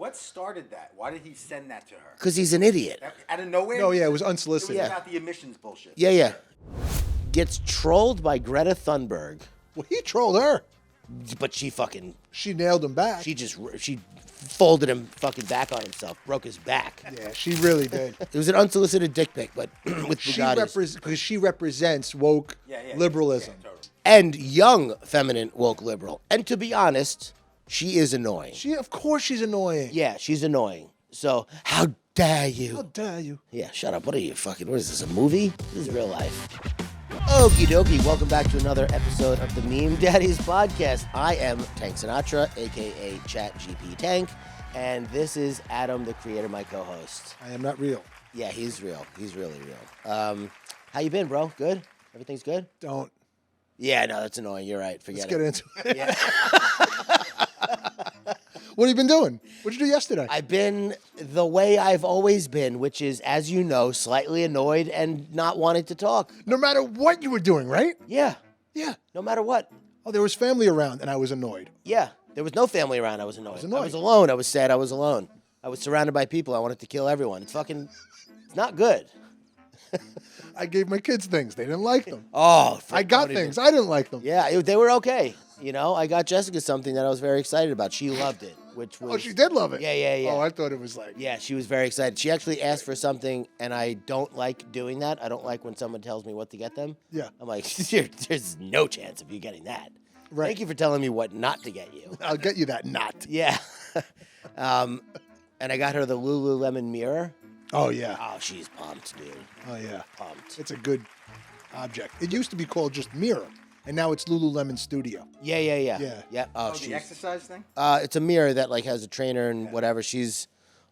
What started that? Why did he send that to her? Because he's an idiot. Out of nowhere? No, yeah, it was It was unsolicited. about the emissions bullshit. Yeah. Gets trolled by Greta Thunberg, Well, he trolled her. but she nailed him back. she folded him fucking back on himself, broke his back. Yeah, she really did. It was an unsolicited dick pic, but with Bugattis. Because she represents woke liberalism. Yeah, totally. And young feminine woke liberal. And to be honest, she is annoying. Of course she's annoying. Yeah, she's annoying. So, how dare you? How dare you? Yeah, shut up. What are you fucking, what is this, a movie? This is real life. Okie dokie, welcome back to another episode of the Meme Daddies podcast. I am Tank Sinatra, a.k.a. ChatGP Tank, and this is Adam, the creator, my co-host. I am not real. Yeah, he's real. He's really real. How you been, bro? Good? Everything's good? Don't. Yeah, no, that's annoying. You're right. Forget it. Let's get into it. Yeah. What have you been doing? What did you do yesterday? I've been the way I've always been, which is, as you know, slightly annoyed and not wanting to talk. No matter what you were doing, right? Yeah. Yeah. No matter what. Oh, there was family around, and I was annoyed. Yeah. There was no family around. I was annoyed. annoyed. I was alone. I was sad. I was alone. I was surrounded by people. I wanted to kill everyone. It's not good. I gave my kids things. They didn't like them. Oh, I got things. I didn't like them. Yeah, they were okay. You know, I got Jessica something that I was very excited about. She loved it, which was... Oh, she did love it? Yeah. Oh, I thought it was like... Yeah, she was very excited. She actually asked for something, and I don't like doing that. I don't like when someone tells me what to get them. Yeah. I'm like, there's no chance of you getting that. Right. Thank you for telling me what not to get you. I'll get you that knot. Yeah. And I got her the Lululemon mirror. Oh, yeah. Oh, she's pumped, dude. Oh, yeah. Pumped. It's a good object. It used to be called just Mirror, and now it's Lululemon Studio. Yeah. Yeah. Oh, the exercise thing? It's a mirror that like has a trainer and whatever. She's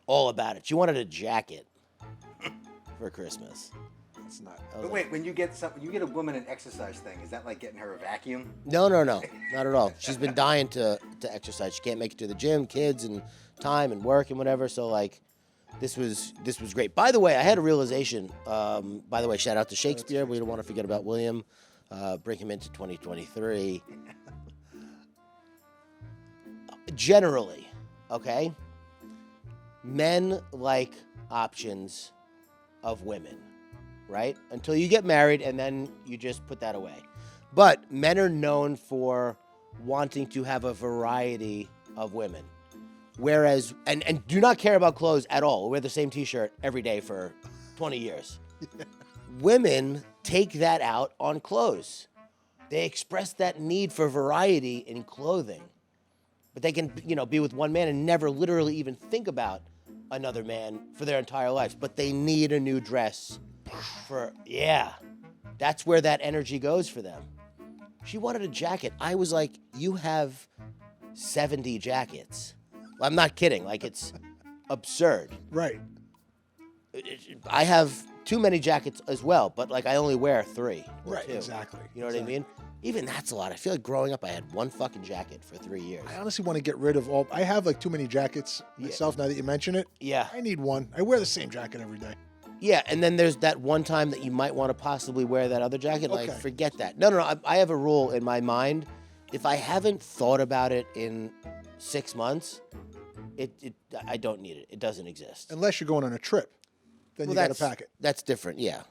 all about it. She wanted a jacket for Christmas. It's not. But wait, when you get a woman an exercise thing, is that like getting her a vacuum? No, not at all. She's been dying to exercise. She can't make it to the gym, kids and time and work and whatever. So like, this was great. By the way, I had a realization. By the way, shout out to Shakespeare. We don't want to forget about William. Bring him into 2023. Generally, okay, men like options of women, right? Until you get married, and then you just put that away. But men are known for wanting to have a variety of women. Whereas, and do not care about clothes at all. Wear the same t-shirt every day for 20 years. Yeah. Women take that out on clothes. They express that need for variety in clothing. But they can, be with one man and never literally even think about another man for their entire lives. But they need a new dress that's where that energy goes for them. She wanted a jacket. I was like, you have 70 jackets. I'm not kidding. Like, it's absurd. Right. I have too many jackets as well, but like I only wear 3 or 2. Exactly. You know what I mean? Even that's a lot. I feel like growing up, I had one fucking jacket for 3 years. I honestly want to get rid of all. I have like too many jackets myself. Now that you mention it, yeah, I need one. I wear the same jacket every day. Yeah, and then there's that one time that you might want to possibly wear that other jacket. Okay. Like, forget that. No. I have a rule in my mind. If I haven't thought about it in 6 months, I don't need it. It doesn't exist. Unless you're going on a trip, then you got to pack it. That's different. Yeah,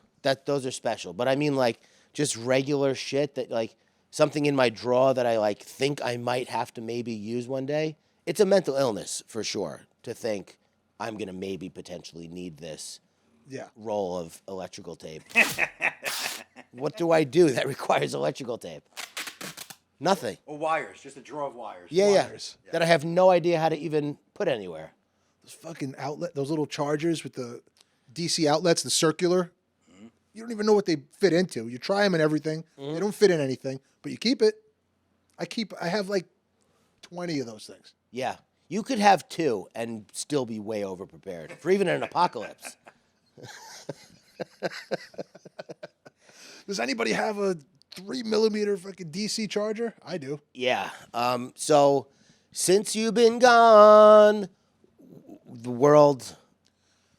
those are special. But I mean, like, just regular shit that like something in my drawer that I like think I might have to maybe use one day. It's a mental illness for sure to think I'm gonna maybe potentially need this. Yeah. Roll of electrical tape. What do I do that requires electrical tape? Nothing. Or wires, just a drawer of wires. Wires. That I have no idea how to even put anywhere. Those fucking those little chargers with the DC outlets, the circular. Mm-hmm. You don't even know what they fit into. You try them and everything. Mm-hmm. They don't fit in anything, but you keep it. I have like 20 of those things. Yeah. You could have 2 and still be way over prepared for even an apocalypse. Does anybody have a 3mm fucking DC charger? I do. Yeah. So since you've been gone, the world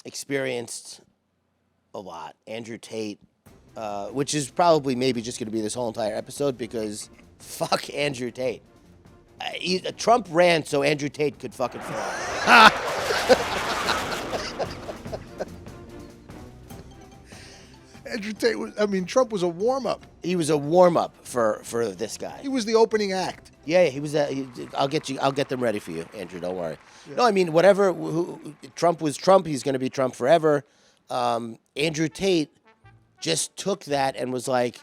experienced a lot. Andrew Tate, which is probably maybe just going to be this whole entire episode because fuck Andrew Tate. Trump ran so Andrew Tate could fucking fly. Andrew Tate was, I mean, Trump was a warm-up. He was a warm-up for this guy. He was the opening act. Yeah, he was. I'll get them ready for you, Andrew. Don't worry. Yeah. No, I mean, whatever. Trump was Trump. He's going to be Trump forever. Andrew Tate just took that and was like,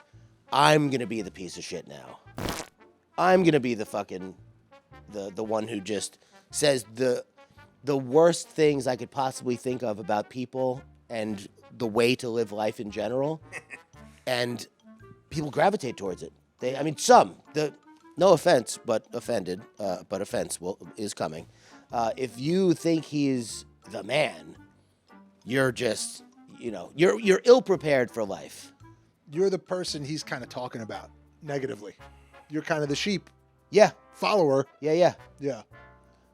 I'm going to be the piece of shit now. I'm going to be the fucking the one who just says the worst things I could possibly think of about people and the way to live life in general, and people gravitate towards it. No offense, but offended, but offense is coming. If you think he's the man, you're just, you're ill prepared for life. You're the person he's kind of talking about negatively. You're kind of the sheep. Yeah. Follower. Yeah.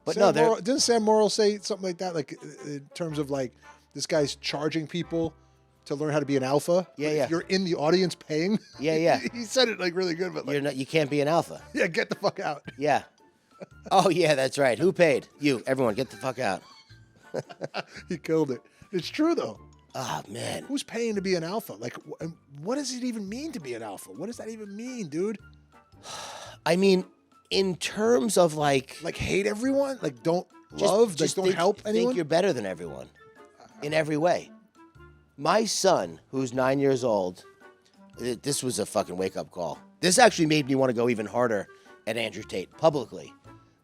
But didn't Sam Morrill say something like that? Like in terms of like this guy's charging people to learn how to be an alpha. Yeah. If you're in the audience paying. Yeah. He said it like really good, but like, you can't be an alpha. Yeah, get the fuck out. Yeah. Oh yeah, that's right. Who paid? You. Everyone, get the fuck out. He killed it. It's true though. Oh man. Who's paying to be an alpha? Like, what does it even mean to be an alpha? What does that even mean, dude? I mean, in terms of like hate everyone, like don't love, just don't help anyone. Think you're better than everyone, in every way. My son, who's 9 years old, this was a fucking wake up call. This actually made me want to go even harder at Andrew Tate publicly.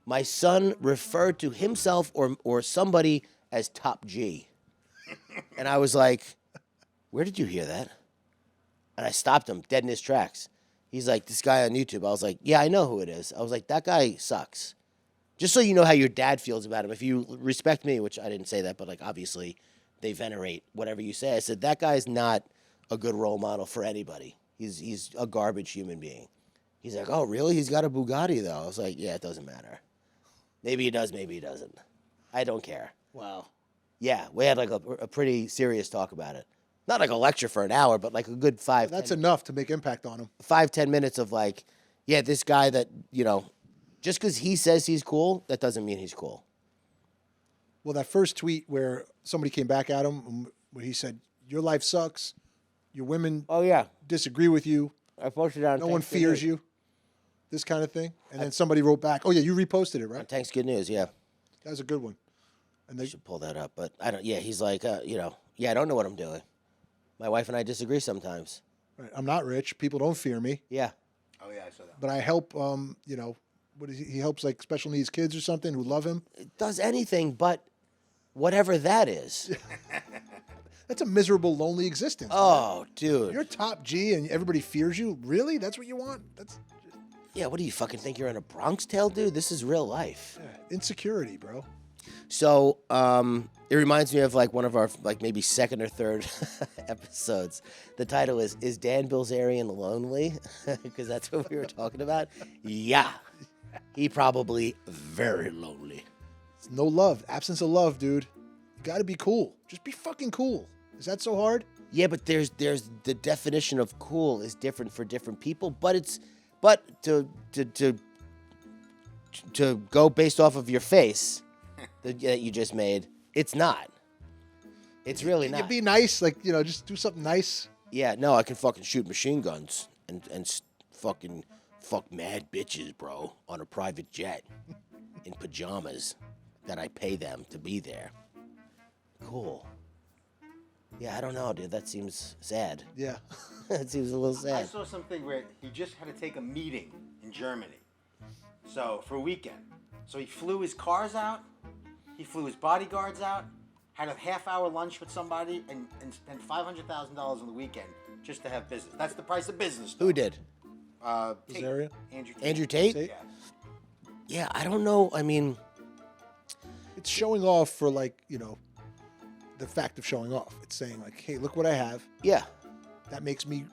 My son referred to himself or somebody as Top G, and I was like, "Where did you hear that?" And I stopped him dead in his tracks. He's like, this guy on YouTube. I was like, yeah, I know who it is. I was like, that guy sucks. Just so you know how your dad feels about him. If you respect me, which I didn't say that, but like obviously they venerate whatever you say. I said, that guy's not a good role model for anybody. He's a garbage human being. He's like, oh, really? He's got a Bugatti, though. I was like, yeah, it doesn't matter. Maybe he does, maybe he doesn't. I don't care. Wow. Yeah, we had like a pretty serious talk about it. Not like a lecture for an hour, but like a good 5. That's enough to make impact on him. 5-10 minutes of like, yeah, this guy that, just because he says he's cool, that doesn't mean he's cool. Well, that first tweet where somebody came back at him, where he said, your life sucks, your women disagree with you, I posted it on no one fears you, this kind of thing. And then somebody wrote back, oh yeah, you reposted it, right? On Thanks Good News, yeah. That was a good one. And they should pull that up, but I don't, he's like, I don't know what I'm doing. My wife and I disagree sometimes. Right. I'm not rich. People don't fear me. Yeah. Oh yeah, I saw that. But I help. What is he helps like special needs kids or something who love him. It does anything but whatever that is. That's a miserable, lonely existence. Oh, man. Dude. You're Top G and everybody fears you. Really? That's what you want? Yeah. What do you fucking think you're in a Bronx Tale, dude? This is real life. Yeah. Insecurity, bro. So, it reminds me of like one of our like maybe second or third episodes. The title is Dan Bilzerian lonely? Because that's what we were talking about. Yeah. He probably very lonely. It's no love. Absence of love, dude. You gotta be cool. Just be fucking cool. Is that so hard? Yeah, but there's the definition of cool is different for different people, but to go based off of your face that you just made, it's not. It's really not. You be nice, like, just do something nice. Yeah, no, I can fucking shoot machine guns and fucking fuck mad bitches, bro, on a private jet in pajamas that I pay them to be there. Cool. Yeah, I don't know, dude. That seems sad. Yeah. That seems a little sad. I saw something where he just had to take a meeting in Germany. So, for a weekend. So he flew his cars out. He flew his bodyguards out, had a half-hour lunch with somebody, and spent $500,000 on the weekend just to have business. That's the price of business. Though. Who did? Tate. Andrew Tate. Andrew Tate? Yeah. Yeah, I don't know. I mean, it's showing off for like, the fact of showing off. It's saying like, hey, look what I have. Yeah. That makes me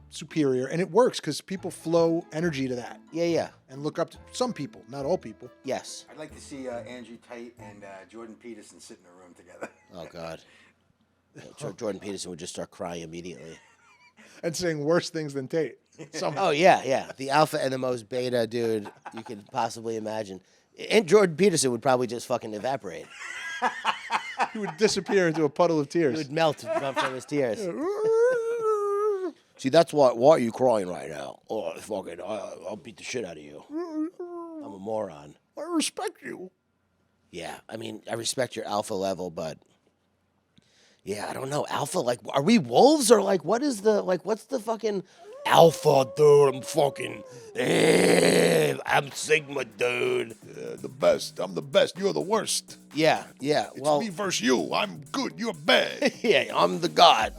superior. And it works because people flow energy to that. Yeah. And look up to some people, not all people. Yes. I'd like to see Andrew Tate and Jordan Peterson sit in a room together. Oh, God. Yeah, Jordan Peterson would just start crying immediately. And saying worse things than Tate. Oh, yeah. The alpha and the most beta dude you could possibly imagine. And Jordan Peterson would probably just fucking evaporate. He would disappear into a puddle of He tears. would melt from his tears. See, that's why are you crying right now? Oh, fucking, I'll beat the shit out of you. I'm a moron. I respect you. Yeah, I mean, I respect your alpha level, but yeah, I don't know. Alpha, like, are we wolves or like, what's the fucking alpha, dude? I'm fucking, I'm Sigma, dude. Yeah, the best. I'm the best. You're the worst. Yeah. It's me versus you. I'm good. You're bad. Yeah, I'm the god.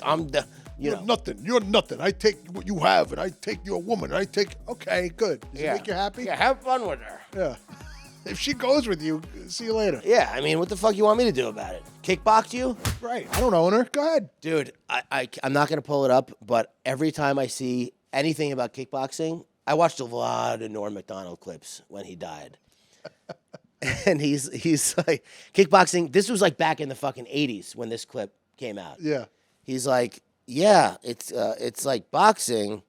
I'm the, You're nothing. You're nothing. I take what you have, and I take your woman. And I take. Okay, good. Does it make you happy? Yeah, have fun with her. Yeah. If she goes with you, see you later. Yeah, I mean, what the fuck you want me to do about it? Kickbox you? Right. I don't own her. Go ahead. Dude, I'm not going to pull it up, but every time I see anything about kickboxing, I watched a lot of Norm Macdonald clips when he died. And he's like, kickboxing, this was like back in the fucking 80s when this clip came out. Yeah. He's like, yeah, it's like boxing,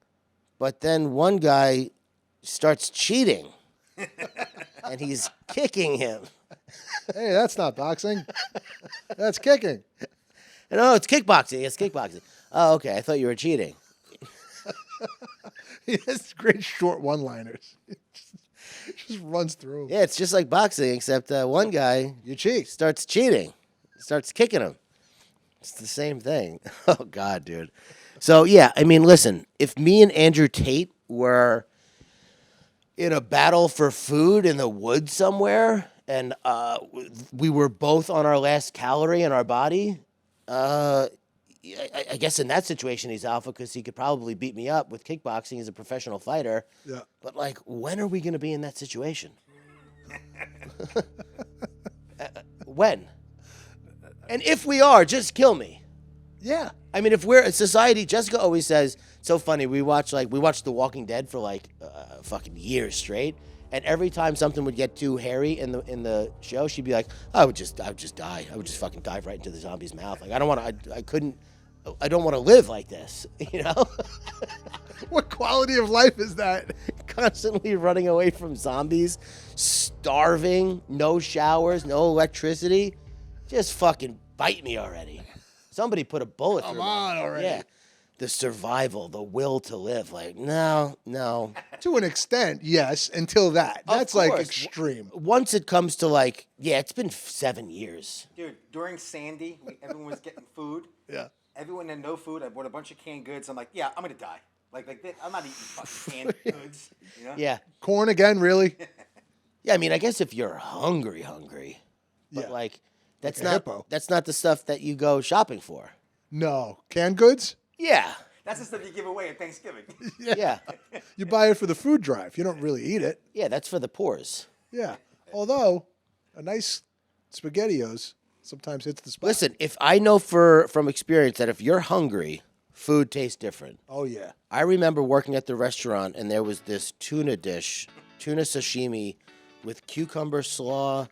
but then one guy starts cheating. And he's kicking him. Hey, that's not boxing. That's kicking. No, it's kickboxing. It's kickboxing. Oh, okay. I thought you were cheating. He has great short one-liners. Just runs through. Yeah, it's just like boxing, except one guy You cheat. starts cheating, starts kicking him. It's the same thing. Oh, God, dude. So, yeah, I mean, listen, if me and Andrew Tate were in a battle for food in the woods somewhere, and we were both on our last calorie in our body, I guess in that situation he's alpha because he could probably beat me up with kickboxing. He's a professional fighter. Yeah. But, like, when are we going to be in that situation? When? And if we are, just kill me. Yeah. I mean, if we're a society, Jessica always says, so funny, we watched The Walking Dead for like fucking years straight, and every time something would get too hairy in the show, she'd be like, I would just die. I would just fucking dive right into the zombie's mouth. Like, I don't want to live like this, you know? What quality of life is that? Constantly running away from zombies, starving, no showers, no electricity. Just fucking bite me already. Somebody put a bullet through me. Come on already. Yeah. The survival, the will to live. Like, no. To an extent, yes, until that. Of That's like course. extreme. Once it comes to like, yeah, it's been 7 years. Dude, during Sandy, everyone was getting food. Yeah. Everyone had no food. I bought a bunch of canned goods. I'm like, yeah, I'm gonna die. Like I'm not eating fucking canned goods. You know? Yeah. Corn again, really? Yeah, I mean, I guess if you're hungry. But Yeah. like, that's Like a hippo. that's not the stuff that you go shopping for. No. Canned goods? Yeah. That's the stuff you give away at Thanksgiving. Yeah. You buy it for the food drive. You don't really eat it. Yeah, that's for the poors. Yeah. Although, a nice SpaghettiOs sometimes hits the spot. Listen, if I know from experience that if you're hungry, food tastes different. Oh, yeah. I remember working at the restaurant and there was this tuna sashimi with cucumber slaw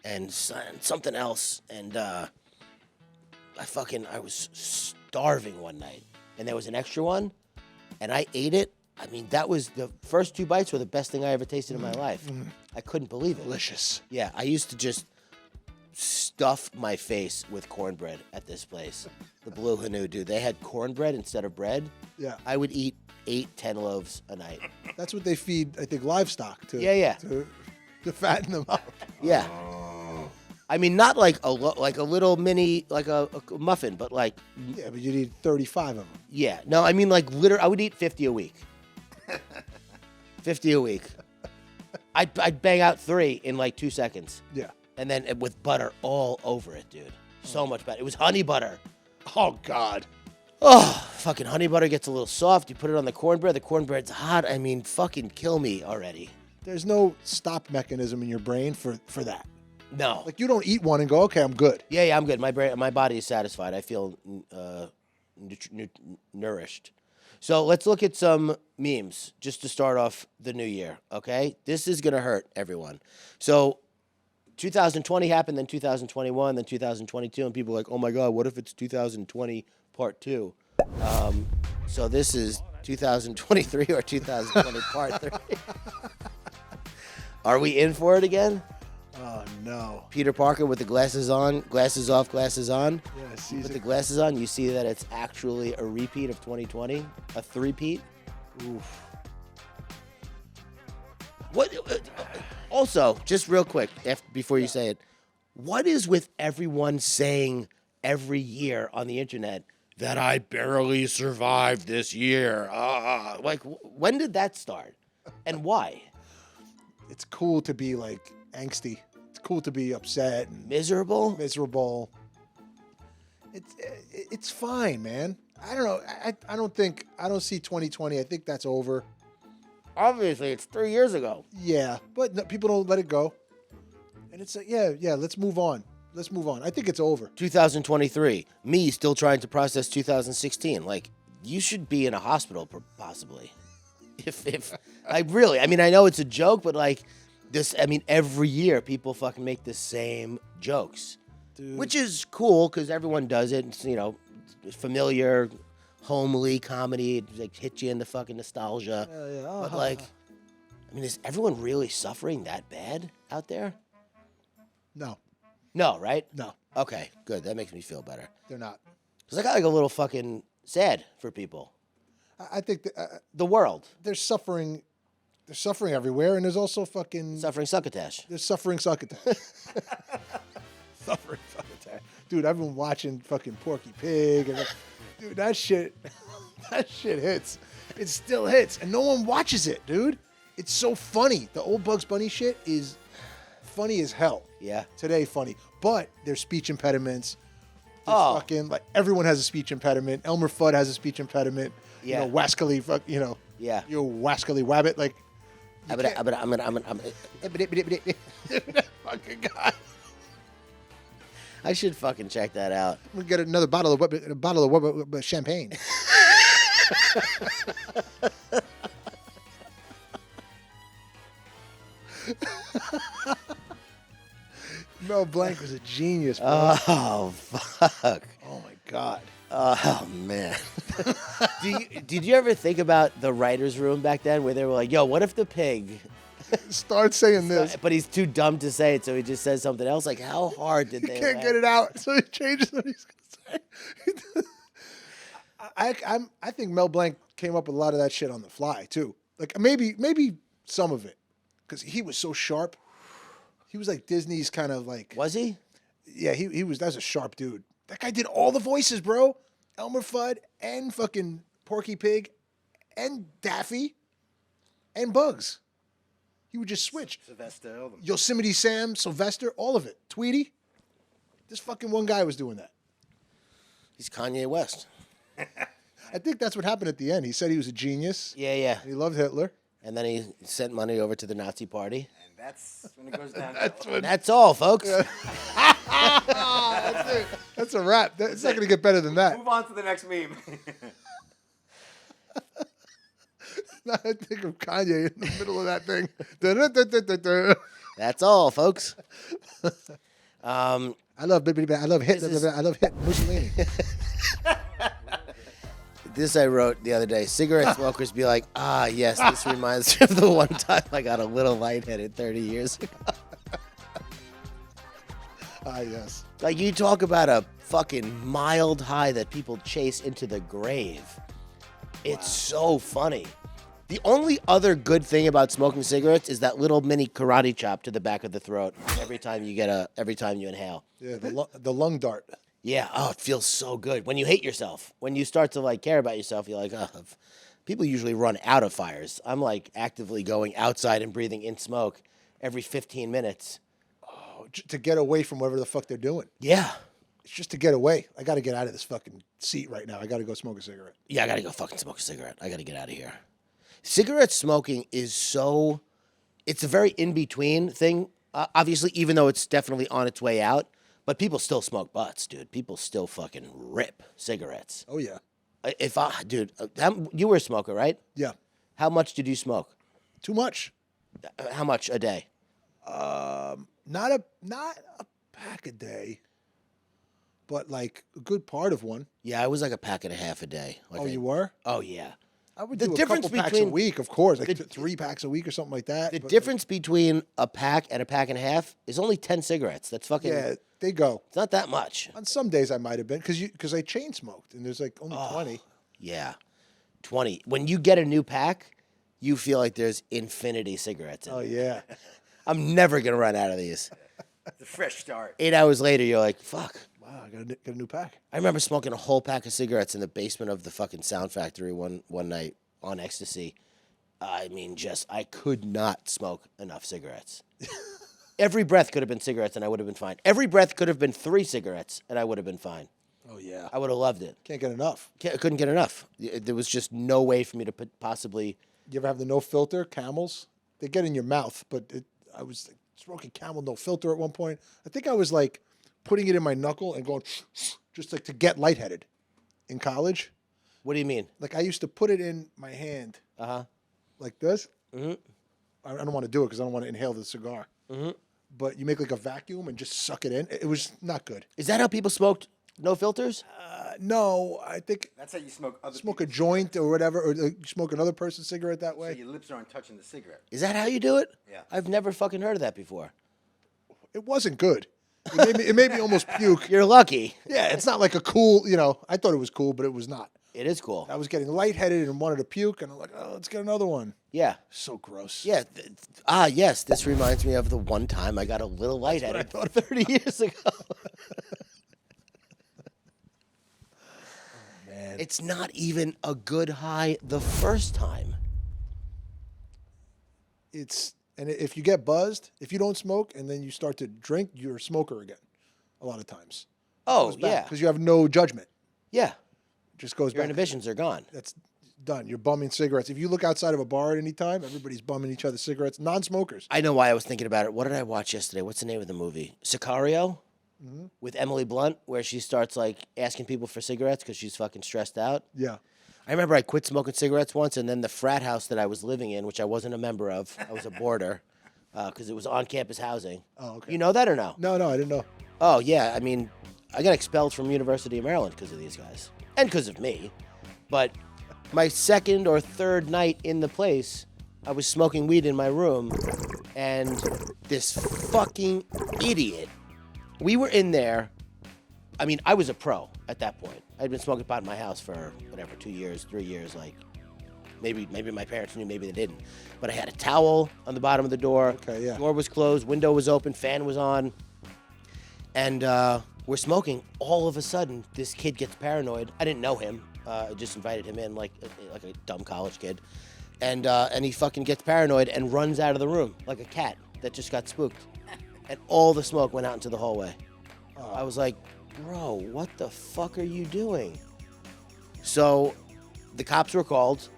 and something else. And I was starving one night and there was an extra one and I ate it. I mean, that was the first 2 bites were the best thing I ever tasted in my life. I couldn't believe it. Delicious. Yeah, I used to just stuff my face with cornbread at this place. The Blue Hanu, dude. They had cornbread instead of bread. Yeah. I would eat 8-10 loaves a night. That's what they feed, I think, livestock to. Yeah. To fatten them up. Yeah. I mean, not like a little mini, like a muffin, but like, Yeah, but you need 35 of them. yeah. No, I mean like literally, I would eat 50 a week. 50 a week. I'd bang out 3 in like 2 seconds. Yeah. And then with butter all over it, dude. So much better. It was honey butter. Oh, God. Oh, fucking honey butter gets a little soft. You put it on the cornbread. The cornbread's hot. I mean, fucking kill me already. There's no stop mechanism in your brain for that. No. Like, you don't eat one and go, okay, I'm good. Yeah, I'm good. My body is satisfied. I feel nourished. So let's look at some memes just to start off the new year, okay? This is going to hurt everyone. So 2020 happened, then 2021, then 2022, and people are like, oh my God, what if it's 2020 part 2? So this is 2023 or 2020 part 3. Are we in for it again? Oh no. Peter Parker with the glasses on, glasses off, glasses on. Yeah, Put season. the glasses on, you see that it's actually a repeat of 2020, a three-peat. Oof. What? Also, just real quick, before you say it, what is with everyone saying every year on the internet that I barely survived this year? Like, when did that start, and why? It's cool to be like angsty. It's cool to be upset and Miserable? miserable. It's fine, man. I don't know. I don't see 2020. I think that's over. Obviously, it's 3 years ago. Yeah, but no, people don't let it go. And it's like, yeah, let's move on. Let's move on. I think it's over. 2023, me still trying to process 2016. Like, you should be in a hospital, possibly. If I really, I mean, I know it's a joke, but like this, I mean, every year people fucking make the same jokes, Dude. which is cool because everyone does it. It's, you know, familiar, homely comedy. It like hits you in the fucking nostalgia. Yeah. But like, I mean, is everyone really suffering that bad out there? No, No, right? no, Okay, good. That makes me feel better. they're not. Cause I got like a little fucking sad for people. I think that, The world there's suffering. There's suffering everywhere, and there's also fucking. suffering succotash. There's suffering succotash. Suffering succotash. Dude, I've been watching fucking Porky Pig, and dude, that shit hits. It still hits, and no one watches it, dude. It's so funny. The old Bugs Bunny shit is funny as hell. Yeah. Today, funny, but there's speech impediments. There's Oh. fucking like everyone has a speech impediment. Elmer Fudd has a speech impediment. Yeah. You know, Wascally, Yeah. you Wascally Wabbit, like. I'm Fucking God. I should fucking check that out. We get another bottle of champagne. Mel Blanc was a genius, bro. Oh fuck. Oh my God. Oh man. Did you ever think about the writers' room back then, where they were like, "Yo, what if the pig?" Start saying this. But he's too dumb to say it, so he just says something else. Like, how hard did He they? can't get it out, so he changes what he's gonna say. I think Mel Blanc came up with a lot of that shit on the fly too. Like maybe some of it, because he was so sharp. He was like Disney's kind of like. Was he? Yeah, he was. That's a sharp dude. That guy did all the voices, bro. Elmer Fudd and fucking Porky Pig, and Daffy, and Bugs. He would just switch. Sylvester, all them. Yosemite Sam, Sylvester, all of it. Tweety. This fucking one guy was doing that. He's Kanye West. I think that's what happened at the end. He said he was a genius. Yeah. And he loved Hitler. And then he sent money over to the Nazi party. And that's when it goes down. And that's all, folks. That's it. That's a wrap. It's not going to get better than that. Move on to the next meme. I think of Kanye in the middle of that thing. Da-da-da-da-da-da. That's all, folks. I love Hitler. I love Mussolini. This I wrote the other day. Cigarette smokers be like, yes, this reminds me of the one time I got a little lightheaded 30 years ago. Yes. Like, you talk about a fucking mild high that people chase into the grave. It's so funny. The only other good thing about smoking cigarettes is that little mini karate chop to the back of the throat every time you inhale. Yeah, the lung dart. Yeah, it feels so good. When you hate yourself, when you start to like care about yourself, you're like, people usually run out of fires. I'm like actively going outside and breathing in smoke every 15 minutes. Oh, to get away from whatever the fuck they're doing. Yeah. It's just to get away. I got to get out of this fucking seat right now. I got to go smoke a cigarette. Yeah, I gotta go fucking smoke a cigarette. I gotta get out of here. Cigarette smoking it's a very in-between thing, obviously, even though it's definitely on its way out. But people still smoke butts, dude. People still fucking rip cigarettes. Oh, yeah. You were a smoker, right? Yeah. How much did you smoke? Too much. How much a day? Not a pack a day, but like a good part of one. Yeah, I was like a pack and a half a day. Like You were? Oh, yeah. I would The do a difference couple packs a between- week, of course, like 3 packs a week or something like that. The but, difference between a pack and a pack and a half is only 10 cigarettes. That's fucking. yeah, they go. It's not that much. On some days I might have been because I chain smoked and there's like only 20. Yeah, 20. When you get a new pack, you feel like there's infinity cigarettes in Oh it. yeah, I'm never gonna run out of these. It's a fresh start. 8 hours later, you're like, fuck. wow, I got a new pack. I remember smoking a whole pack of cigarettes in the basement of the fucking Sound Factory one night on ecstasy. I mean, I could not smoke enough cigarettes. Every breath could have been cigarettes, and I would have been fine. Every breath could have been 3 cigarettes, and I would have been fine. Oh yeah, I would have loved it. can't get enough. I couldn't get enough. There was just no way for me to possibly. You ever have the no filter Camels? They get in your mouth, but I was like, smoking Camel no filter at one point. I think I was like putting it in my knuckle and going just like to get lightheaded in college. What do you mean? Like I used to put it in my hand like this. Mm-hmm. I don't want to do it because I don't want to inhale the cigar. Mm-hmm. But you make like a vacuum and just suck it in. It was not good. Is that how people smoked? No filters? No, I think That's how you smoke other smoke a people's joint or whatever, or you smoke another person's cigarette that So way. your lips aren't touching the cigarette. Is that how you do it? Yeah. I've never fucking heard of that before. It wasn't good. It made me almost puke. You're lucky. Yeah, it's not like a cool, I thought it was cool, but it was not. It is cool. I was getting lightheaded and wanted to puke, and I'm like, oh, let's get another one. Yeah. So gross. Yeah. Yes. This reminds me of the one time I got a little lightheaded 30 years ago. Man. It's not even a good high the first time. And if you get buzzed, if you don't smoke and then you start to drink, you're a smoker again. A lot of times. Oh, yeah. Because you have no judgment. Yeah. It just goes Your back. inhibitions are gone. That's done. You're bumming cigarettes. If you look outside of a bar at any time, everybody's bumming each other cigarettes. Non-smokers. I know why I was thinking about it. What did I watch yesterday? What's the name of the movie? Sicario? With Emily Blunt, where she starts like asking people for cigarettes because she's fucking stressed out. Yeah. I remember I quit smoking cigarettes once, and then the frat house that I was living in, which I wasn't a member of, I was a boarder, because it was on-campus housing. Oh, okay. You know that or no? No, I didn't know. Oh, yeah. I mean, I got expelled from University of Maryland because of these guys. And because of me. But my second or third night in the place, I was smoking weed in my room, and this fucking idiot. We were in there. I mean, I was a pro at that point. I'd been smoking pot in my house for, 2 years, 3 years. Like, maybe my parents knew, maybe they didn't. But I had a towel on the bottom of the door. Okay, yeah. Door was closed, window was open, fan was on. And we're smoking. All of a sudden, this kid gets paranoid. I didn't know him. I just invited him in like a dumb college kid. And he fucking gets paranoid and runs out of the room like a cat that just got spooked. And all the smoke went out into the hallway. I was like, bro, what the fuck are you doing? So the cops were called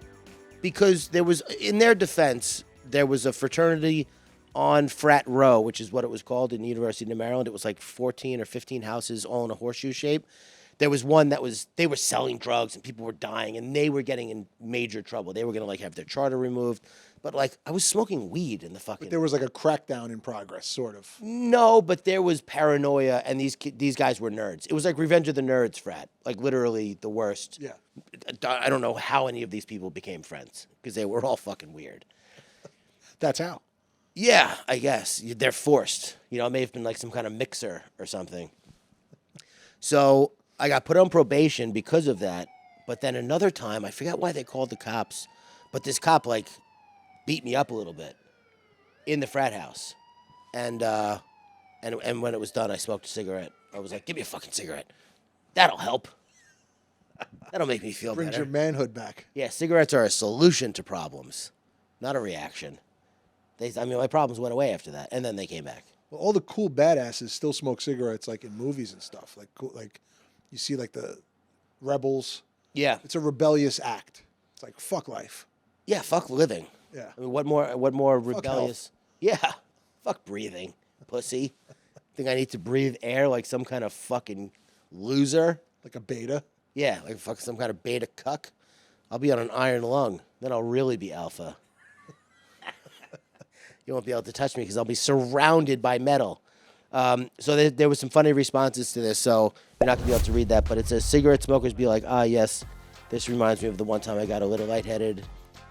because there was, in their defense, there was a fraternity on Frat Row, which is what it was called in the University of Maryland. It was like 14 or 15 houses all in a horseshoe shape. There was one that they were selling drugs and people were dying and they were getting in major trouble. They were going to like have their charter removed. But like I was smoking weed in the fucking. But there was like a crackdown in progress, sort of. No, but there was paranoia and these guys were nerds. It was like Revenge of the Nerds frat, like literally the worst. Yeah. I don't know how any of these people became friends because they were all fucking weird. That's how. Yeah, I guess. They're forced. It may have been like some kind of mixer or something. So I got put on probation because of that. But then another time, I forgot why they called the cops, but this cop like beat me up a little bit in the frat house. And when it was done, I smoked a cigarette. I was like, give me a fucking cigarette. That'll help. That'll make me feel Brings better. your manhood back. Yeah, cigarettes are a solution to problems, not a reaction. My problems went away after that, and then they came back. Well, all the cool badasses still smoke cigarettes, like in movies and stuff. Like you see, like the rebels. Yeah. It's a rebellious act. It's like fuck life. Yeah, fuck living. Yeah. I mean, what more rebellious? Yeah. Fuck breathing, pussy. Think I need to breathe air like some kind of fucking loser? Like a beta. Yeah, like fuck some kind of beta cuck. I'll be on an iron lung. Then I'll really be alpha. You won't be able to touch me because I'll be surrounded by metal. So there was some funny responses to this, so you're not going to be able to read that, but it says, cigarette smokers be like, yes, This reminds me of the one time I got a little lightheaded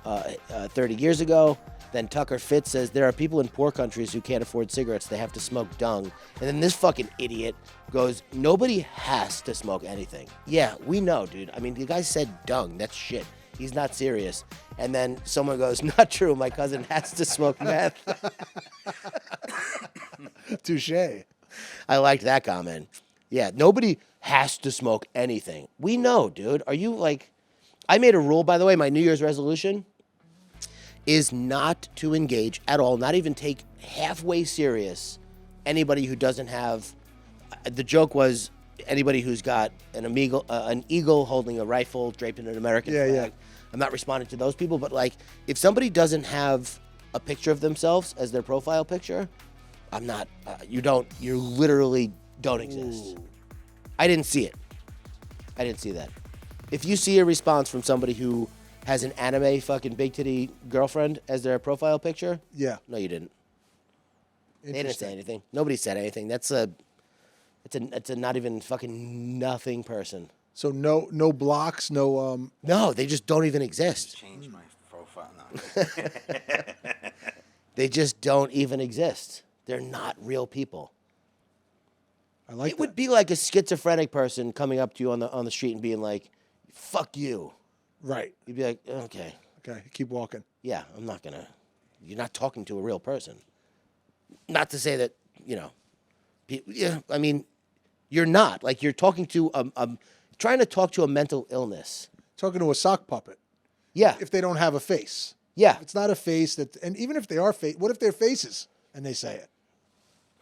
30 years ago. Then Tucker Fitz says, there are people in poor countries who can't afford cigarettes. They have to smoke dung. And then this fucking idiot goes, nobody has to smoke anything. Yeah, we know, dude. I mean, the guy said dung. That's shit. He's not serious. And then someone goes, not true. My cousin has to smoke meth. Touche. I liked that comment. Yeah, nobody has to smoke anything. We know, dude. Are you like... I made a rule, by the way, my New Year's resolution is not to engage at all, not even take halfway serious anybody who doesn't have... The joke was anybody who's got an eagle holding a rifle draped in an American flag. Yeah. I'm not responding to those people, but like if somebody doesn't have a picture of themselves as their profile picture, I'm not... you literally don't exist. Ooh. I didn't see it. I didn't see that. If you see a response from somebody who has an anime fucking big titty girlfriend as their profile picture, Yeah. no, you didn't. They didn't Interesting. say anything. Nobody said anything. It's a not even fucking nothing person. So no blocks, no No, they just don't even exist. Change my profile. No. They just don't even exist. They're not real people. I like It would be like a schizophrenic person coming up to you on the street and being like, "Fuck you." Right. You'd be like, "Okay, Okay, keep walking. yeah, I'm not gonna." You're not talking to a real person. Not to say that yeah. I mean, you're not like you're talking to trying to talk to a mental illness. Talking to a sock puppet. Yeah, If they don't have a face. yeah. It's not a face that, and even if they are what if they're faces and they say it?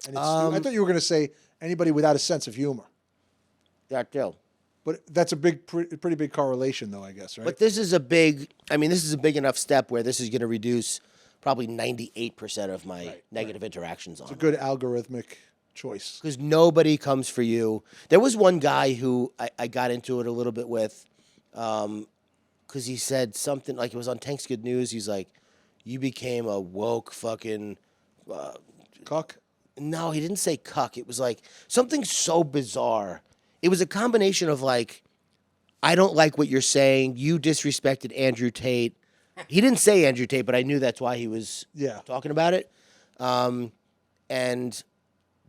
And it's I thought you were going to say anybody without a sense of humor. That too. But that's a pretty big correlation, though, I guess, right? But this is a big enough step where this is going to reduce probably 98% of my negative interactions on it's a good algorithmic choice. because nobody comes for you. There was one guy who I got into it a little bit with because he said something like it was on Tank's Good News. He's like, you became a woke fucking... Cuck? No, he didn't say cuck. It was like something so bizarre. It was a combination of like, I don't like what you're saying. You disrespected Andrew Tate. He didn't say Andrew Tate, but I knew that's why he was talking about it. And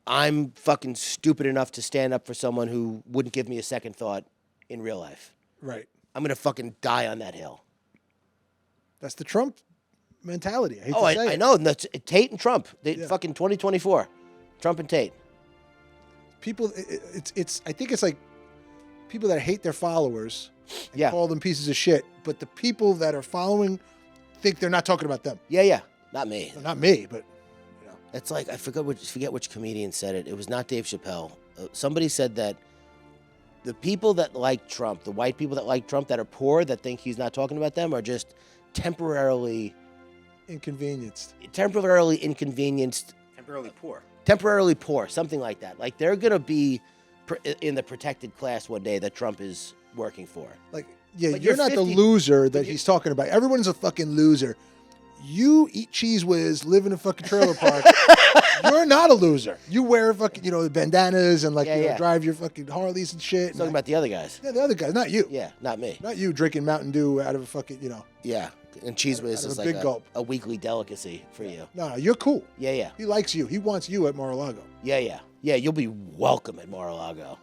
I'm fucking stupid enough to stand up for someone who wouldn't give me a second thought in real life. Right. I'm going to fucking die on that hill. That's the Trump mentality. I hate to say I it. know. And that's Tate and Trump. Fucking 2024. Trump and Tate. People, it's. I think it's like people that hate their followers and call them pieces of shit, but the people that are following think they're not talking about them. Yeah. Not me. Well, not me, but It's like I forget which comedian said it. It was not Dave Chappelle. Somebody said that the people that like Trump, the white people that like Trump that are poor that think he's not talking about them are just temporarily inconvenienced. Temporarily poor, something like that. Like they're gonna be in the protected class one day that Trump is working for. Like, yeah, But you're not 50 the loser that he's talking about. Everyone's a fucking loser. You eat Cheese Whiz, live in a fucking trailer park. You're not a loser. You wear fucking, bandanas and drive your fucking Harleys and shit. Talking about the other guys. Yeah, the other guys, not you. Yeah, not me. Not you drinking Mountain Dew out of a fucking, Yeah, and Cheese Whiz out of is a like big gulp. a weekly delicacy for you. No, you're cool. Yeah. He likes you. He wants you at Mar-a-Lago. Yeah, you'll be welcome at Mar-a-Lago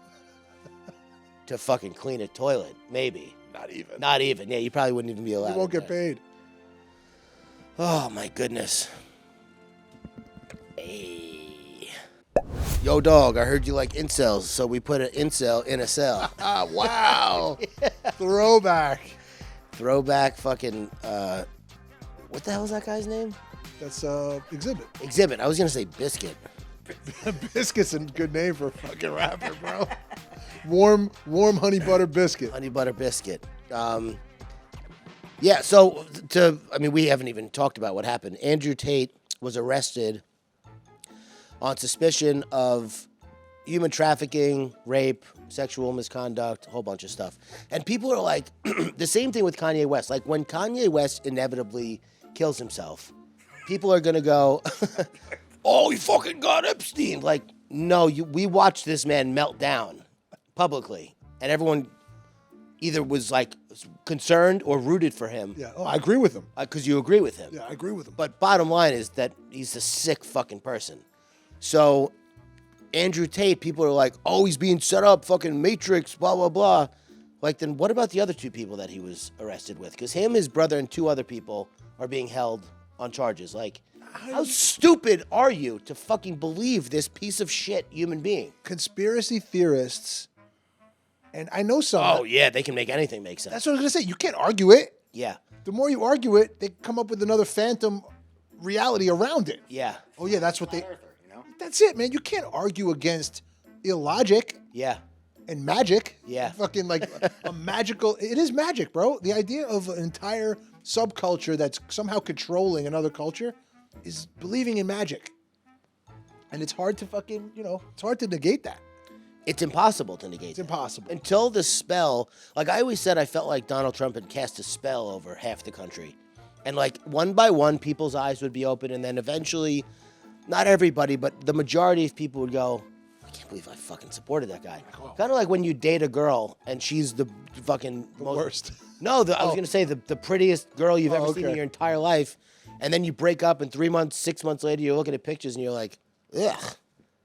to fucking clean a toilet, maybe. Not even. Yeah, you probably wouldn't even be allowed. You won't in get there. paid. Oh, my goodness. Hey. Yo, dog, I heard you like incels, so we put an incel in a cell. Wow. Throwback. Throwback fucking, what the hell is that guy's name? That's Exhibit. Exhibit. I was going to say Biscuit. Biscuit's a good name for a fucking rapper, bro. Warm honey butter biscuit. Honey butter biscuit. Yeah, so we haven't even talked about what happened. Andrew Tate was arrested on suspicion of human trafficking, rape, sexual misconduct, a whole bunch of stuff. And people are like, the same thing with Kanye West. Like when Kanye West inevitably kills himself, people are going to go, oh, he fucking got Epstein. Like, no, we watched this man melt down publicly. And everyone, either was like concerned or rooted for him. Yeah. Oh, I agree with him. Because you agree with him. Yeah, I agree with him. But bottom line is that he's a sick fucking person. So Andrew Tate, people are like, oh, he's being set up, fucking Matrix, blah, blah, blah. Like, then what about the other 2 people that he was arrested with? Because him, his brother, and 2 other people are being held on charges. Like, how stupid are you to fucking believe this piece of shit human being? Conspiracy theorists, and I know some. Oh, yeah, they can make anything make sense. That's what I was going to say. You can't argue it. Yeah, The more you argue it, they come up with another phantom reality around it. yeah, Oh, yeah, that's what they. Earther, you know? That's it, man. You can't argue against illogic yeah, and magic. Yeah. Fucking like a magical. It is magic, bro. The idea of an entire subculture that's somehow controlling another culture is believing in magic. And it's hard to fucking, it's hard to negate that. it's impossible to negate. It's impossible. Until the spell, like I always said, I felt like Donald Trump had cast a spell over half the country. And like one by one, people's eyes would be open. And then eventually, not everybody, but the majority of people would go, I can't believe I fucking supported that guy. Kind of like when you date a girl and she's the fucking worst. No, I was going to say the prettiest girl you've ever seen in okay. your entire life. And then you break up and 3 months, 6 months later, you're looking at pictures and you're like, ugh,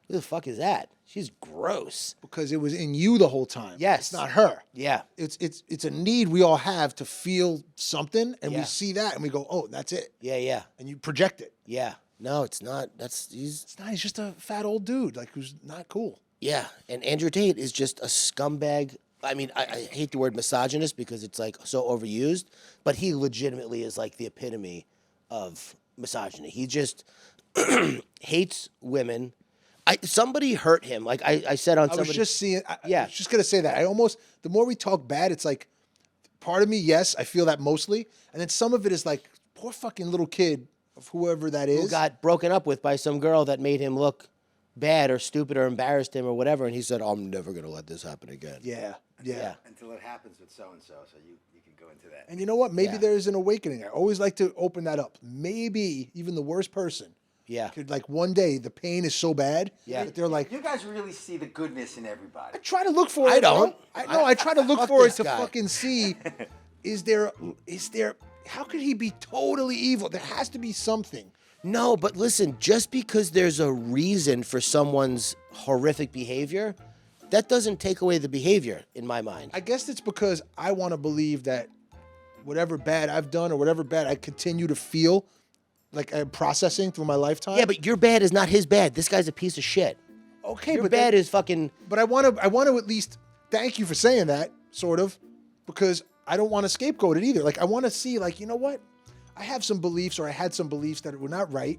who the fuck is that? She's gross. Because it was in you the whole time. Yes. It's not her. Yeah. It's a need we all have to feel something, and Yeah. we see that and we go, oh, that's it. Yeah, yeah, And you project it. yeah. No, it's not. He's just a fat old dude, like who's not cool. Yeah. And Andrew Tate is just a scumbag. I mean, I hate the word misogynist because it's like so overused, but he legitimately is like the epitome of misogyny. He just hates women. Somebody hurt him. Like I said on I somebody. was just seeing. Yeah. I was just gonna say that. The more we talk bad, it's like, part of me, yes, I feel that mostly, and then some of it is like, poor fucking little kid of whoever that is. Who got broken up with by some girl that made him look bad or stupid or embarrassed him or whatever, and he said, I'm never gonna let this happen again. Yeah. Until it happens with so and so you can go into that. And you know what? Maybe Yeah. there's an awakening. I always like to open that up. Maybe even the worst person Yeah. could, like, one day the pain is so bad Yeah. that they're like, You guys really see the goodness in everybody. I try to look for it. I don't. bro. I try to look Fuck for it this to guy. fucking see, is there, how could he be totally evil? There has to be something. No, but listen, just because there's a reason for someone's horrific behavior, that doesn't take away the behavior in my mind. I guess it's because I want to believe that whatever bad I've done or whatever bad I continue to feel like I'm processing through my lifetime. Yeah, but your bad is not his bad. This guy's a piece of shit. okay, Your but bad is fucking. But I want to at least thank you for saying that, sort of, because I don't want to scapegoat it either. Like, I want to see, like, you know what? I have some beliefs, or I had some beliefs that were not right,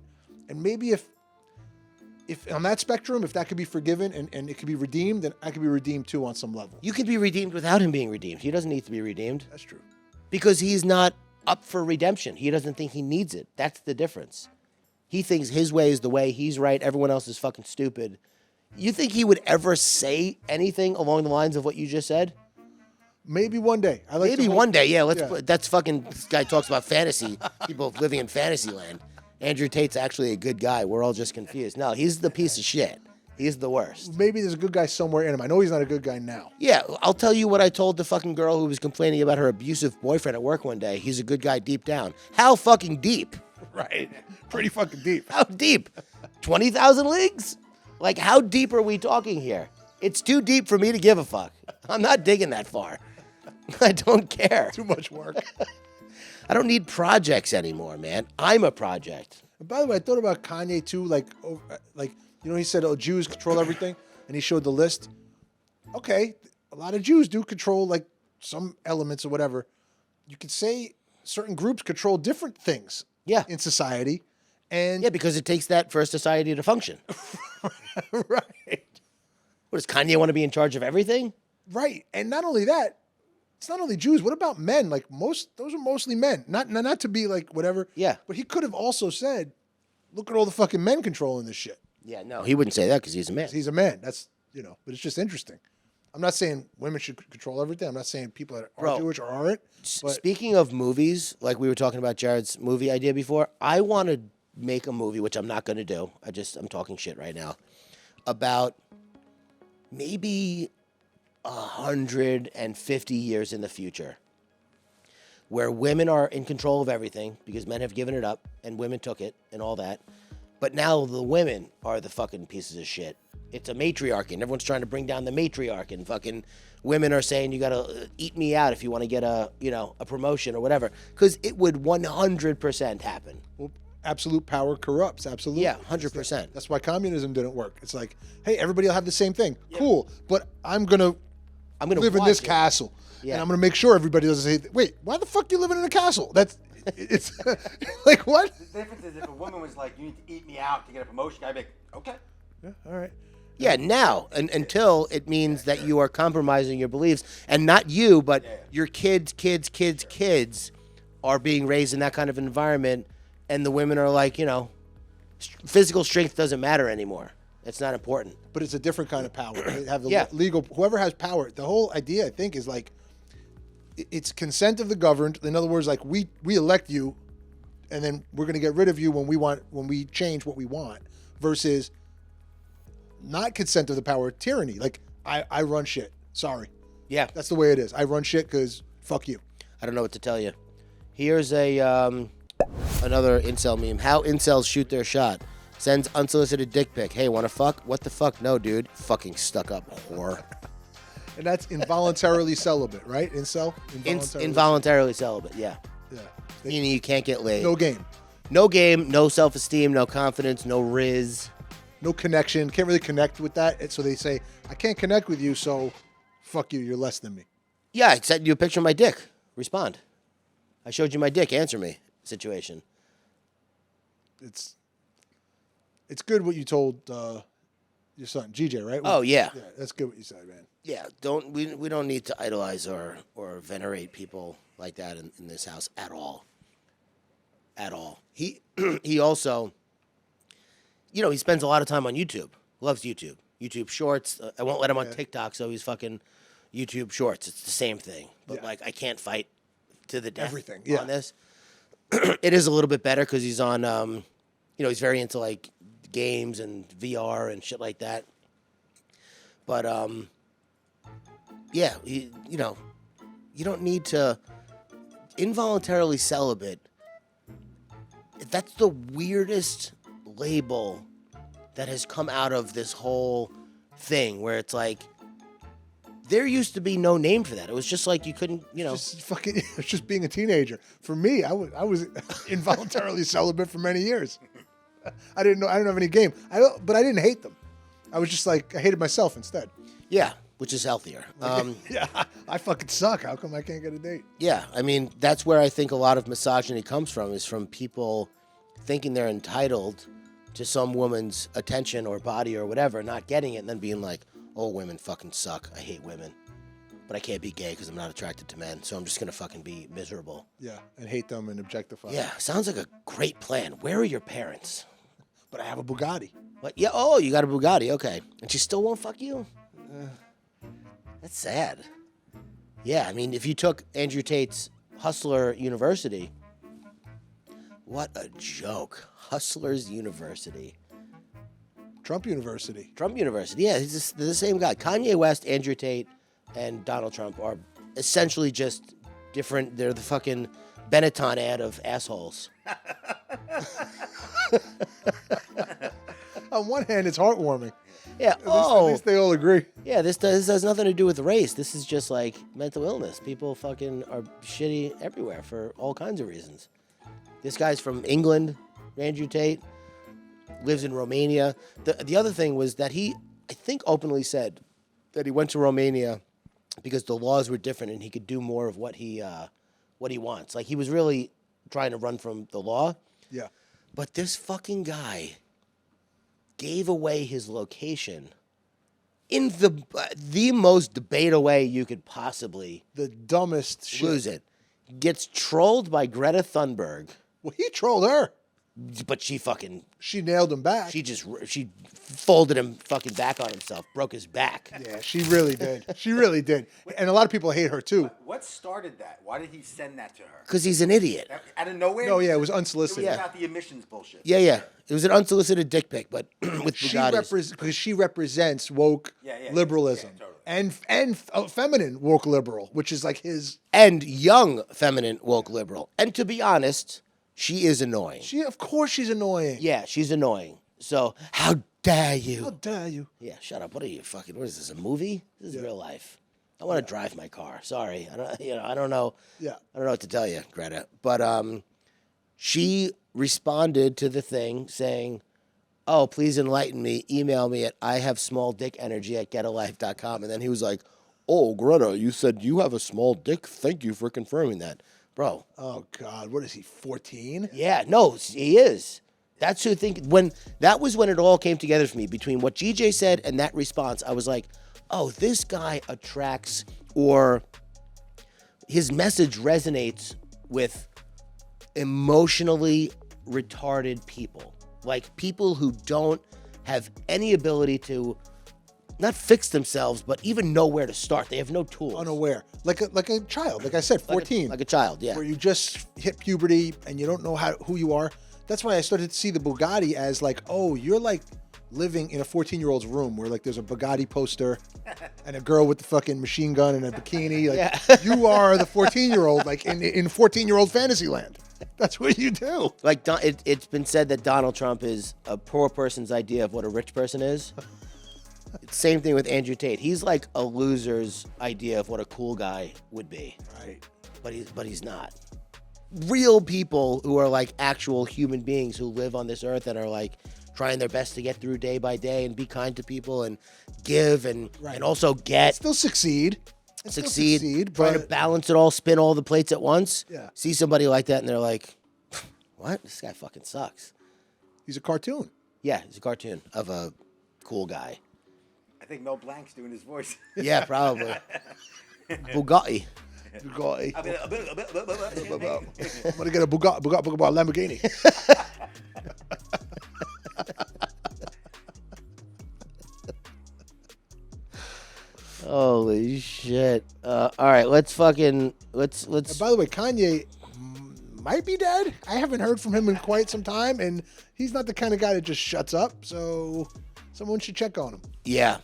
and maybe if on that spectrum, if that could be forgiven and it could be redeemed, then I could be redeemed too on some level. You can be redeemed without him being redeemed. He doesn't need to be redeemed That's true. because he's not up for redemption. He doesn't think he needs it. That's the difference. He thinks his way is the way. He's right. Everyone else is fucking stupid. You think he would ever say anything along the lines of what you just said? Maybe one day. I like to Maybe hope- one day, yeah. Yeah. That's fucking. This guy talks about fantasy. People living in fantasy land. Andrew Tate's actually a good guy. We're all just confused. No, he's the piece of shit. He's the worst. Maybe there's a good guy somewhere in him. I know he's not a good guy now. Yeah, I'll tell you what I told the fucking girl who was complaining about her abusive boyfriend at work one day. He's a good guy deep down. How fucking deep? Right. Pretty fucking deep. How deep? 20,000 leagues? Like, how deep are we talking here? It's too deep for me to give a fuck. I'm not digging that far. I don't care. Too much work. I don't need projects anymore, man. I'm a project. And by the way, I thought about Kanye too. Like, he said, "Oh, Jews control everything," and he showed the list. Okay, a lot of Jews do control like some elements or whatever. You could say certain groups control different things. Yeah. In society, and Yeah, because it takes that for a society to function. right, What, does Kanye want to be in charge of everything? right, and not only that, it's not only Jews. What about men? Like those are mostly men. Not to be like whatever. Yeah. But he could have also said, "Look at all the fucking men controlling this shit." Yeah, no, he wouldn't say that because he's a man. He's a man. That's but it's just interesting. I'm not saying women should control everything. I'm not saying people that are Bro, Jewish or aren't. But Speaking of movies, like we were talking about Jared's movie idea before, I want to make a movie, which I'm not going to do. I'm talking shit right now, about maybe 150 years in the future, where women are in control of everything because men have given it up and women took it and all that. But now the women are the fucking pieces of shit. It's a matriarchy, and everyone's trying to bring down the matriarch, and fucking women are saying you gotta eat me out if you want to get a promotion or whatever, because it would 100% happen. Well, absolute power corrupts. Absolutely. Yeah, 100%. That's why communism didn't work. It's like, hey, everybody will have the same thing. Yeah. Cool, but I'm gonna live in this castle, and I'm gonna make sure everybody doesn't say, wait, why the fuck you living in a castle? It's like, what? The difference is if a woman was like, you need to eat me out to get a promotion, I'd be like, okay. Yeah, all right. Yeah, now, until it means that you are compromising your beliefs, and not you, but your kids are being raised in that kind of environment, and the women are like, physical strength doesn't matter anymore. It's not important. But it's a different kind of power. They have the legal, whoever has power. The whole idea, I think, is like, it's consent of the governed. In other words, like we elect you, and then we're going to get rid of you when we change what we want, versus not consent of the power, tyranny. Like I run shit. Sorry. Yeah. That's the way it is. I run shit because fuck you. I don't know what to tell you. Here's another incel meme. How incels shoot their shot. Sends unsolicited dick pic. Hey, wanna fuck? What the fuck? No, dude. Fucking stuck up whore. And that's involuntarily celibate, right? Incel? Involuntarily celibate, yeah. Yeah. Meaning you can't get laid. No game. No game, no self-esteem, no confidence, no riz. No connection. Can't really connect with that. So they say, I can't connect with you, so fuck you. You're less than me. Yeah, I sent you a picture of my dick. Respond. I showed you my dick. Answer me. Situation. It's good what you told your son, GJ, right? Oh, yeah. Yeah, that's good what you said, man. Yeah, we don't need to idolize or venerate people like that in this house at all. At all. He also, he spends a lot of time on YouTube. Loves YouTube. YouTube Shorts. I won't let him on TikTok, so he's fucking YouTube Shorts. It's the same thing. But, I can't fight to the death on this. It is a little bit better because he's on, he's very into, like, games and VR and shit like that. But, you don't need to involuntarily celibate. That's the weirdest label that has come out of this whole thing where it's like, there used to be no name for that. It was just like you couldn't, It's just being a teenager. For me, I was involuntarily celibate for many years. I don't have any game. But I didn't hate them. I was just like, I hated myself instead. Yeah, which is healthier. I fucking suck. How come I can't get a date? Yeah, I mean, that's where I think a lot of misogyny comes from, is from people thinking they're entitled to some woman's attention or body or whatever, not getting it, and then being like, oh, women fucking suck. I hate women. But I can't be gay because I'm not attracted to men, so I'm just going to fucking be miserable. Yeah, and hate them and objectify them. Yeah, sounds like a great plan. Where are your parents? But I have a Bugatti. What? Yeah, oh, you got a Bugatti, okay. And she still won't fuck you? That's sad. Yeah, I mean, if you took Andrew Tate's Hustler University, what a joke. Hustlers University. Trump University. Trump University, yeah, they're the same guy. Kanye West, Andrew Tate, and Donald Trump are essentially just different. They're the fucking Benetton ad of assholes. On one hand, it's heartwarming. Yeah. At least they all agree. Yeah, this has nothing to do with race. This is just like mental illness. People fucking are shitty everywhere for all kinds of reasons. This guy's from England, Andrew Tate, lives in Romania. The other thing was that he, I think, openly said that he went to Romania because the laws were different and he could do more of what he wants. Like, he was really trying to run from the law. Yeah. But this fucking guy gave away his location in the most debate way you could possibly the dumbest shit. Lose it. Gets trolled by Greta Thunberg. Well, he trolled her. But she nailed him back. She folded him fucking back on himself, broke his back. Yeah, she really did. She really did. And a lot of people hate her too. What started that? Why did he send that to her? Because he's an idiot. Out of nowhere? No, yeah, it was unsolicited. It was about the emissions bullshit. Yeah. It was an unsolicited dick pic, but with Bugattis. Because she represents woke liberalism. Yeah, totally. and feminine woke liberal, which is like his. And young feminine woke liberal. And to be honest, she is annoying. Of course, she's annoying. Yeah, she's annoying. So how dare you? How dare you? Yeah, shut up. What are you fucking? What is this? A movie? This is real life. I want to drive my car. Sorry, I don't know. Yeah. I don't know what to tell you, Greta. But she responded to the thing saying, "Oh, please enlighten me. Email me at ihavesmalldickenergy@getalife.com." And then he was like, "Oh, Greta, you said you have a small dick. Thank you for confirming that, bro." Oh God, what is he? 14? Yeah, no, he is. That's who think that was when it all came together for me between what GJ said and that response. I was like, oh, this guy attracts, or his message resonates with emotionally retarded people, like people who don't have any ability to not fix themselves, but even know where to start. They have no tools. Unaware, like a child. Like I said, 14. Like a child, yeah. Where you just hit puberty and you don't know who you are. That's why I started to see the Bugatti as like, oh, you're like living in a 14-year-old's room where like there's a Bugatti poster and a girl with the fucking machine gun and a bikini. Like you are the 14-year-old, like in 14-year-old fantasy land. That's what you do. Like it's been said that Donald Trump is a poor person's idea of what a rich person is. Same thing with Andrew Tate. He's like a loser's idea of what a cool guy would be. Right. But he's not. Real people who are like actual human beings who live on this earth and are like trying their best to get through day by day and be kind to people and give and also get. Still succeed. Trying to But balance it all, spin all the plates at once. Yeah. See somebody like that and they're like, what? This guy fucking sucks. he's a cartoon. Yeah, he's a cartoon of a cool guy. I think Mel Blanc's doing his voice. Yeah, probably. Bugatti. Bugatti. I mean, I'm gonna get a Bugatti Lamborghini. Holy shit. All right, let's. By the way, Kanye might be dead. I haven't heard from him in quite some time, and he's not the kind of guy that just shuts up. So someone should check on him. Yeah.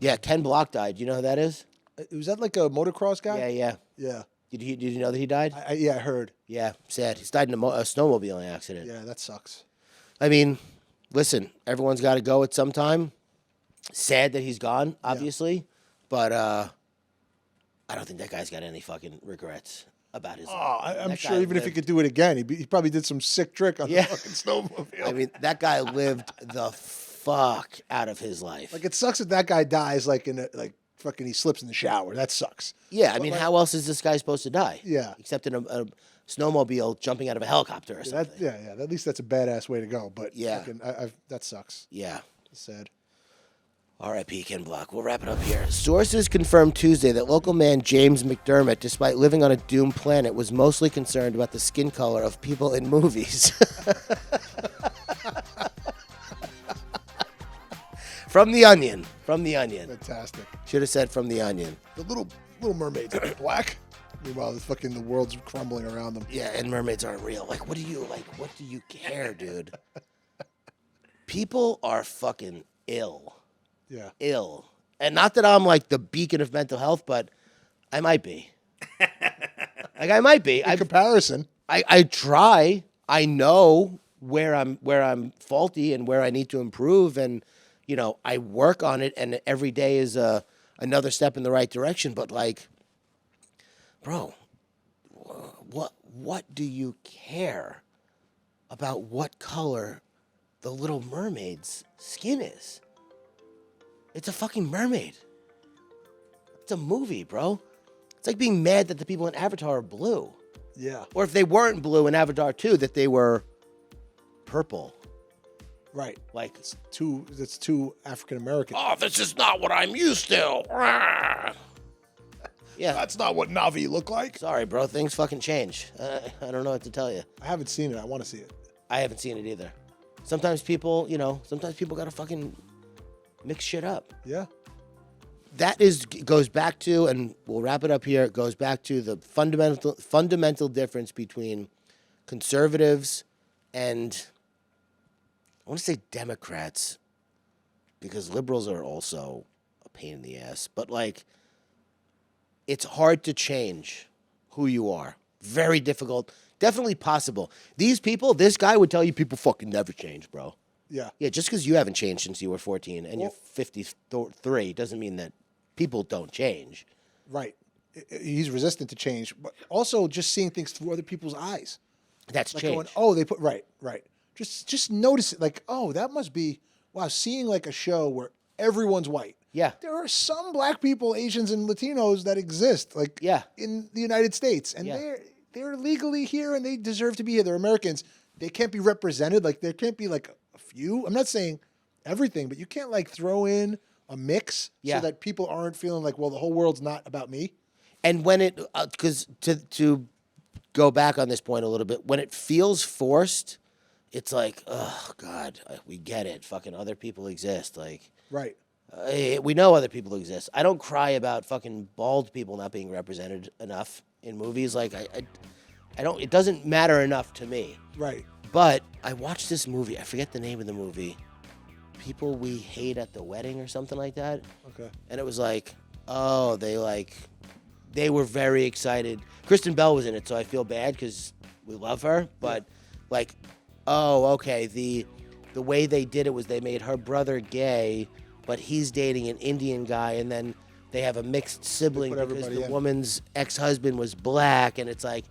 Yeah, Ken Block died. You know who that is? Was that like a motocross guy? Yeah. Yeah. Did you know that he died? I heard. Yeah, sad. He's died in a snowmobiling accident. Yeah, that sucks. I mean, listen, everyone's got to go at some time. Sad that he's gone, obviously, but I don't think that guy's got any fucking regrets about his life. I'm That sure guy even if he lived- could do it again, he probably did some sick trick on the fucking snowmobile. I mean, that guy lived the fuck out of his life. Like, it sucks that guy dies fucking he slips in the shower. That sucks. Yeah, I mean, how else is this guy supposed to die? Yeah. Except in a snowmobile jumping out of a helicopter or something. Yeah. At least that's a badass way to go. But Yeah. fucking, that sucks. Yeah. It's sad. R.I.P. Ken Block. We'll wrap it up here. Sources confirmed Tuesday that local man James McDermott, despite living on a doomed planet, was mostly concerned about the skin color of people in movies. From The Onion. Fantastic. Should have said From The Onion. The little mermaids are black. Meanwhile, the world's crumbling around them. Yeah, and mermaids aren't real. What do you care, dude? People are fucking ill. Yeah. Ill. And not that I'm like the beacon of mental health, but I might be. I might be. In comparison. I try. I know where I'm faulty and where I need to improve, and I work on it, and every day is another step in the right direction. But bro, what do you care about what color the Little Mermaid's skin is? It's a fucking mermaid. It's a movie, bro. It's like being mad that the people in Avatar are blue. Yeah. Or if they weren't blue in Avatar 2, that they were purple. Right. It's too African American. Oh, this is not what I'm used to. Yeah. That's not what Navi look like. Sorry, bro. Things fucking change. I don't know what to tell you. I haven't seen it. I want to see it. I haven't seen it either. Sometimes people gotta fucking mix shit up. Yeah. That goes back to, and we'll wrap it up here. It goes back to the fundamental difference between conservatives and, I want to say Democrats, because liberals are also a pain in the ass, but like, it's hard to change who you are. Very difficult. Definitely possible. These people, this guy would tell you people fucking never change, bro. Yeah. Yeah, just because you haven't changed since you were 14 and you're 53 doesn't mean that people don't change. Right. He's resistant to change, but also just seeing things through other people's eyes. That's Like change. going, oh, they put right. Just notice it. Like, oh, that must be wow. Seeing like a show where everyone's white. Yeah. There are some black people, Asians, and Latinos that exist. Like, Yeah. in the United States, and Yeah. they're legally here and they deserve to be here. They're Americans. They can't be represented. Like, there can't be like a few. I'm not saying everything, but you can't like throw in a mix Yeah. so that people aren't feeling like, well, the whole world's not about me. And when it, because to go back on this point a little bit, when it feels forced, it's like, oh God, we get it. Fucking other people exist. Like, Right. we know other people exist. I don't cry about fucking bald people not being represented enough in movies. Like, I don't. It doesn't matter enough to me. Right. But I watched this movie. I forget the name of the movie. People We Hate at the Wedding or something like that. Okay. And it was like, oh, they were very excited. Kristen Bell was in it, so I feel bad because we love her. But like, oh, okay. The way they did it was they made her brother gay, but he's dating an Indian guy, and then they have a mixed sibling put because everybody the in. woman's ex-husband was black, and it's like,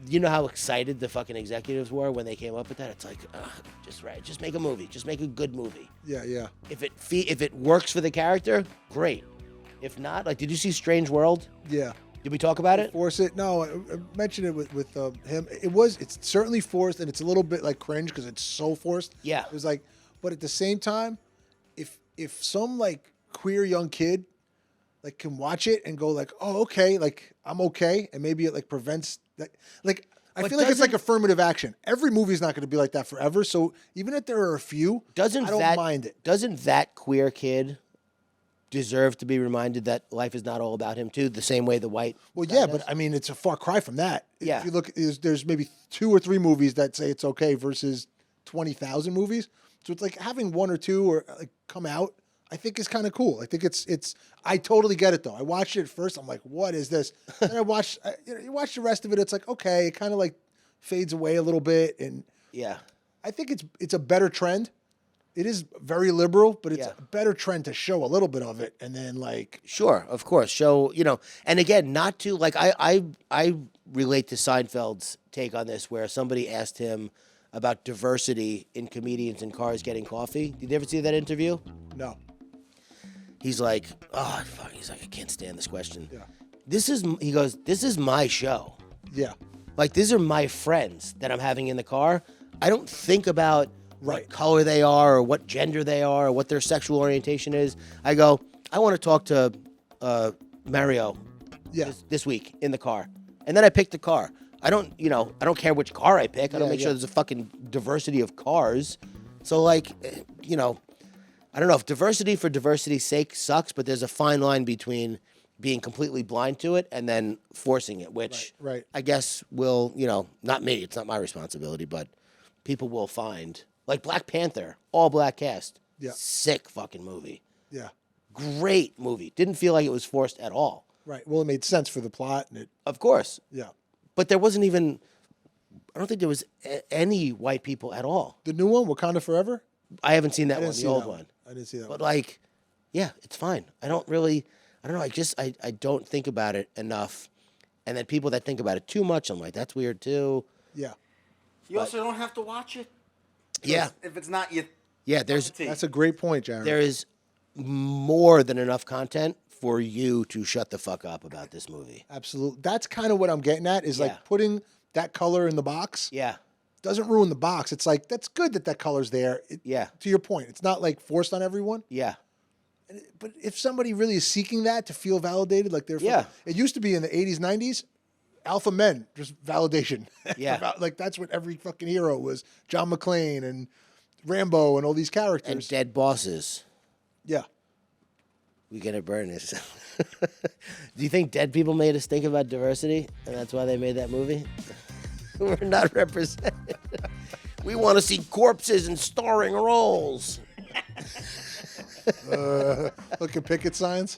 you know how excited the fucking executives were when they came up with that? It's like, just make a movie. Just make a good movie. Yeah. Yeah. If it works for the character, great. If not, like, did you see Strange World? Yeah. Did we talk about it? Force it? No, I mentioned it with him. It's certainly forced, and it's a little bit like cringe because it's so forced. Yeah. It was like, but at the same time, if some like queer young kid like can watch it and go like, oh, okay, like I'm okay, and maybe it like prevents that. Like, I But feel like it's like doesn't- affirmative action. Every movie's not going to be like that forever. So even if there are a few, I don't mind it. Doesn't that queer kid deserve to be reminded that life is not all about him too, the same way the white Well, guy yeah, does? but I mean, it's a far cry from that. Yeah. If you look, there's maybe 2 or 3 movies that say it's okay versus 20,000 movies. So it's like having 1 or 2 or like come out, I think is kind of cool. I think it's. I totally get it though. I watched it at first. I'm like, what is this? Then you watch the rest of it. It's like, okay, it kind of like fades away a little bit, and Yeah. I think it's a better trend. It is very liberal, but it's Yeah. a better trend to show a little bit of it, and then like, Sure, of course. Show, and again, not to like I relate to Seinfeld's take on this, where somebody asked him about diversity in comedians in cars getting coffee. Did you ever see that interview? no, He's like, oh fuck. He's like, I can't stand this question. yeah, He goes, this is my show. yeah, Like, these are my friends that I'm having in the car. I don't think about Right. what color they are or what gender they are or what their sexual orientation is. I go, I want to talk to Mario yeah. this week in the car. And then I pick the car. I don't care which car I pick. I don't Yeah, make sure yeah. there's a fucking diversity of cars. So, like, I don't know if diversity for diversity's sake sucks, but there's a fine line between being completely blind to it and then forcing it, which Right. I guess will, not me, it's not my responsibility, but people will find. Like Black Panther, all black cast. Yeah. Sick fucking movie. Yeah. Great movie. Didn't feel like it was forced at all. Right. Well, it made sense for the plot, and it. Of course. Yeah. But there wasn't even, I don't think there was any white people at all. The new one, Wakanda Forever. I haven't seen that I one, didn't see the old that one. I didn't see that But one. like, yeah, it's fine. I don't know. I don't think about it enough. And then people that think about it too much, I'm like, that's weird too. Yeah. You also don't have to watch it. Yeah. If it's not your Yeah, there's That's a great point, Jared. there is more than enough content for you to shut the fuck up about this movie. Absolutely. That's kind of what I'm getting at. Is Yeah. like putting that color in the box Yeah. doesn't ruin the box. It's like that's good that color's there. Yeah. To your point, it's not like forced on everyone. Yeah. But if somebody really is seeking that to feel validated, like they're Yeah. it used to be in the 80s, 90s, alpha men, just validation. Yeah. Like that's what every fucking hero was. John McClane and Rambo and all these characters. And dead bosses. Yeah. We gonna burn this. Do you think dead people made us think about diversity, and that's why they made that movie? We're not represented. We want to see corpses in starring roles. Look at picket signs.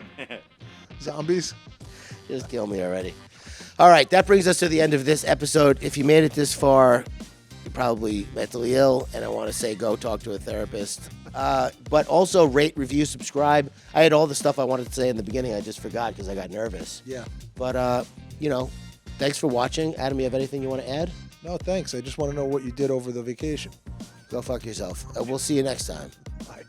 Zombies. Just kill me already. All right, that brings us to the end of this episode. If you made it this far, you're probably mentally ill, and I want to say go talk to a therapist. But also rate, review, subscribe. I had all the stuff I wanted to say in the beginning. I just forgot because I got nervous. Yeah. But, thanks for watching. Adam, you have anything you want to add? No, thanks. I just want to know what you did over the vacation. Go fuck yourself. We'll see you next time. Bye.